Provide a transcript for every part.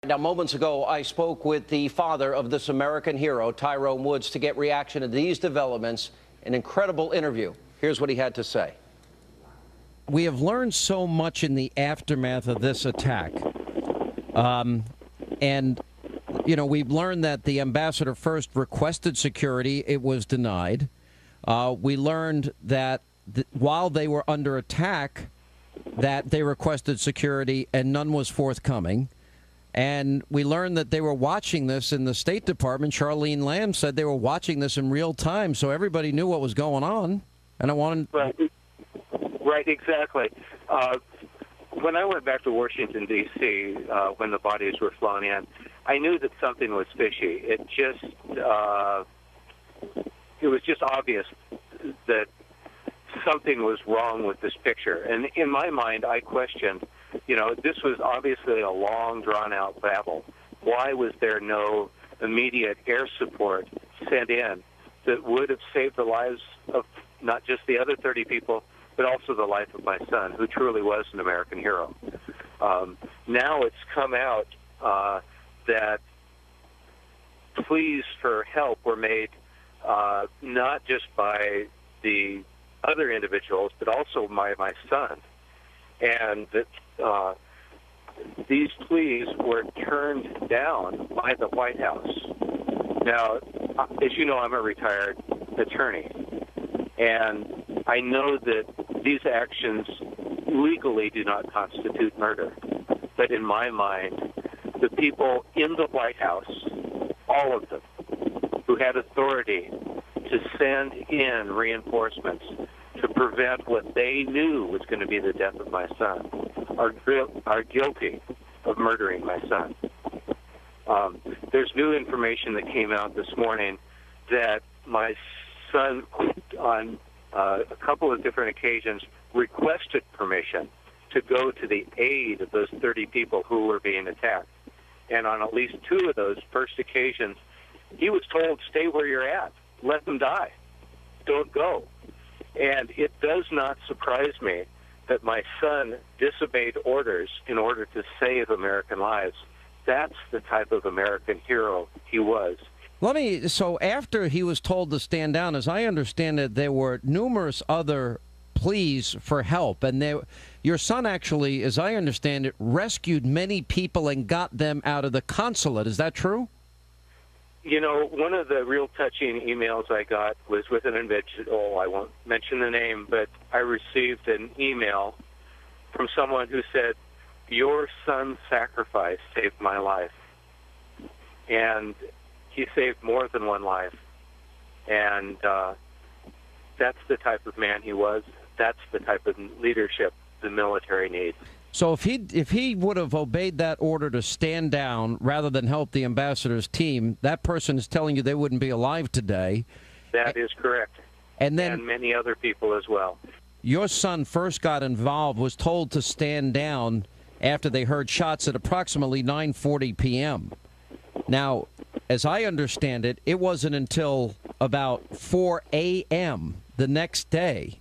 Now, moments ago, I spoke with the father of this American hero, Tyrone Woods, to get reaction to these developments. An incredible interview. Here's what he had to say. We have learned so much in the aftermath of this attack. And, you know, we've learned that the ambassador first requested security. It was denied. We learned that while they were under attack, that they requested security and none was forthcoming. And we learned that they were watching this in the State Department. Charlene Lamb said they were watching this in real time, so everybody knew what was going on. And I wanted... Right, exactly. When I went back to Washington, D.C., when the bodies were flown in, I knew that something was fishy. It was just obvious that something was wrong with this picture. And in my mind, I questioned, you know, this was obviously a long, drawn-out battle. Why was there no immediate air support sent in that would have saved the lives of not just the other 30 people, but also the life of my son, who truly was an American hero? Now it's come out that pleas for help were made not just by the other individuals, but also my son, and that these pleas were turned down by the White House. Now, as you know, I'm a retired attorney, and I know that these actions legally do not constitute murder. But in my mind, the people in the White House, all of them, who had authority to send in reinforcements to prevent what they knew was going to be the death of my son, are guilty of murdering my son. There's new information that came out this morning that my son, on a couple of different occasions, requested permission to go to the aid of those 30 people who were being attacked. And on at least 2 of those first occasions, he was told, stay where you're at. Let them die. Don't go. And it does not surprise me that my son disobeyed orders in order to save American lives. That's the type of American hero he was. So after he was told to stand down, as I understand it, there were numerous other pleas for help. And your son actually, as I understand it, rescued many people and got them out of the consulate. Is that true? You know, one of the real touching emails I got was with an individual. I won't mention the name, but I received an email from someone who said, your son's sacrifice saved my life. And he saved more than one life. And that's the type of man he was. That's the type of leadership the military needs. So if he would have obeyed that order to stand down rather than help the ambassador's team, that person is telling you they wouldn't be alive today. That is correct. And many other people as well. Your son first got involved, was told to stand down after they heard shots at approximately 9:40 p.m. Now, as I understand it, it wasn't until about 4 a.m. the next day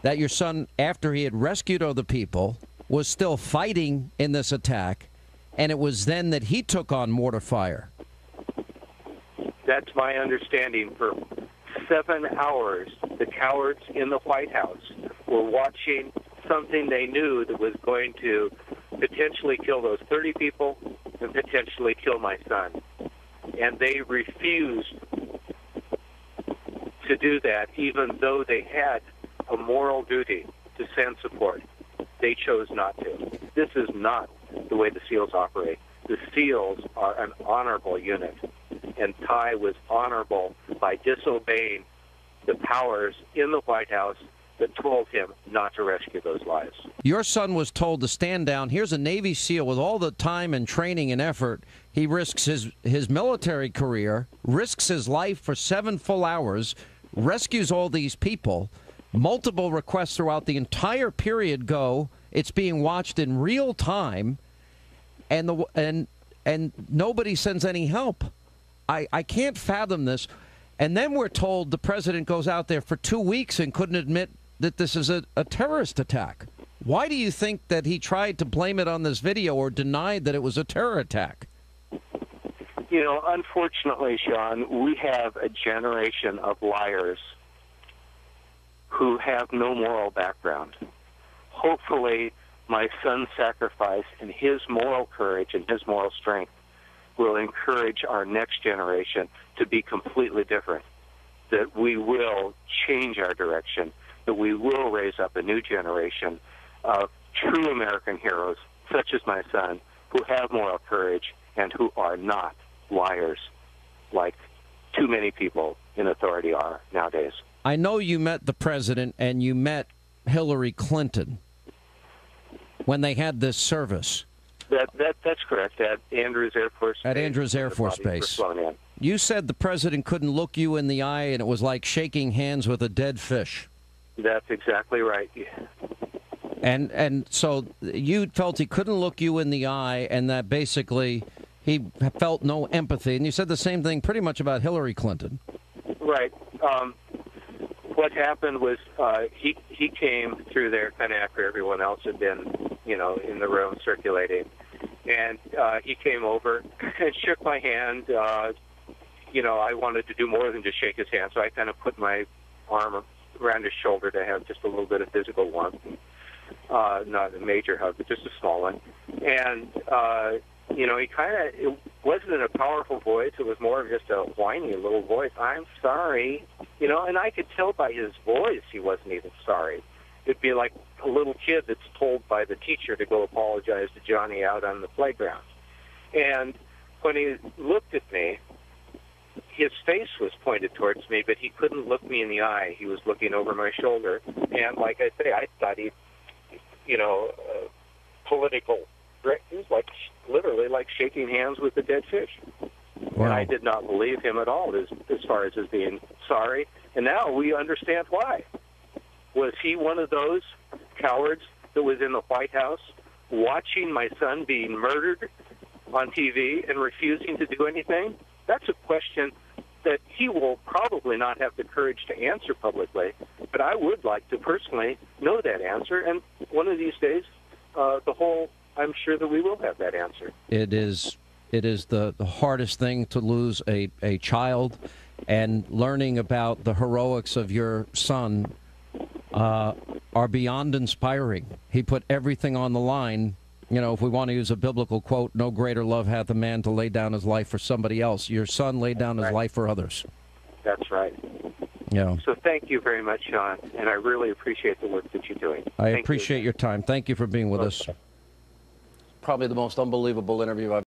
that your son, after he had rescued other people, was still fighting in this attack, and it was then that he took on mortar fire. That's my understanding. For 7 hours, the cowards in the White House were watching something they knew that was going to potentially kill those 30 people and potentially kill my son. And they refused to do that, even though they had a moral duty to send support. They chose not to. This is not the way the SEALs operate. The SEALs are an honorable unit, and Ty was honorable by disobeying the powers in the White House that told him not to rescue those lives. Your son was told to stand down. Here's a Navy SEAL with all the time and training and effort. He risks his military career, risks his life for 7 full hours, rescues all these people. Multiple requests throughout the entire period go. It's being watched in real time, and nobody sends any help. I can't fathom this. And then we're told the president goes out there for 2 weeks and couldn't admit that this is a terrorist attack. Why do you think that he tried to blame it on this video or denied that it was a terror attack? You know, unfortunately, Sean, we have a generation of liars who have no moral background. Hopefully, my son's sacrifice and his moral courage and his moral strength will encourage our next generation to be completely different, that we will change our direction, that we will raise up a new generation of true American heroes, such as my son, who have moral courage and who are not liars like too many people in authority are nowadays. I know you met the president and you met Hillary Clinton when they had this service. That's correct. At Andrews Air Force Base. At Andrews Air Force Base. You said the president couldn't look you in the eye and it was like shaking hands with a dead fish. That's exactly right. And so you felt he couldn't look you in the eye and that basically he felt no empathy. And you said the same thing pretty much about Hillary Clinton. Right. What happened was he came through there kind of after everyone else had been, you know, in the room circulating. And he came over and shook my hand. You know, I wanted to do more than just shake his hand, so I kind of put my arm around his shoulder to have just a little bit of physical warmth. Not a major hug, but just a small one. And, you know, it wasn't in a powerful voice. It was more of just a whiny little voice. I'm sorry. You know, and I could tell by his voice he wasn't even sorry. It'd be like a little kid that's told by the teacher to go apologize to Johnny out on the playground. And when he looked at me, his face was pointed towards me, but he couldn't look me in the eye. He was looking over my shoulder. And like I say, I thought he, you know, political. It was like literally like shaking hands with a dead fish. Wow. And I did not believe him at all as far as his being sorry. And now we understand why. Was he one of those cowards that was in the White House watching my son being murdered on TV and refusing to do anything? That's a question that he will probably not have the courage to answer publicly, but I would like to personally know that answer. And one of these days, I'm sure that we will have that answer. It is the hardest thing to lose a child, and learning about the heroics of your son are beyond inspiring. He put everything on the line. You know, if we want to use a biblical quote, no greater love hath a man to lay down his life for somebody else. Your son laid down his life for others. That's right. Yeah. So thank you very much, Sean, and I really appreciate the work that you're doing. I appreciate your time. Thank you for being with us. Probably the most unbelievable interview I've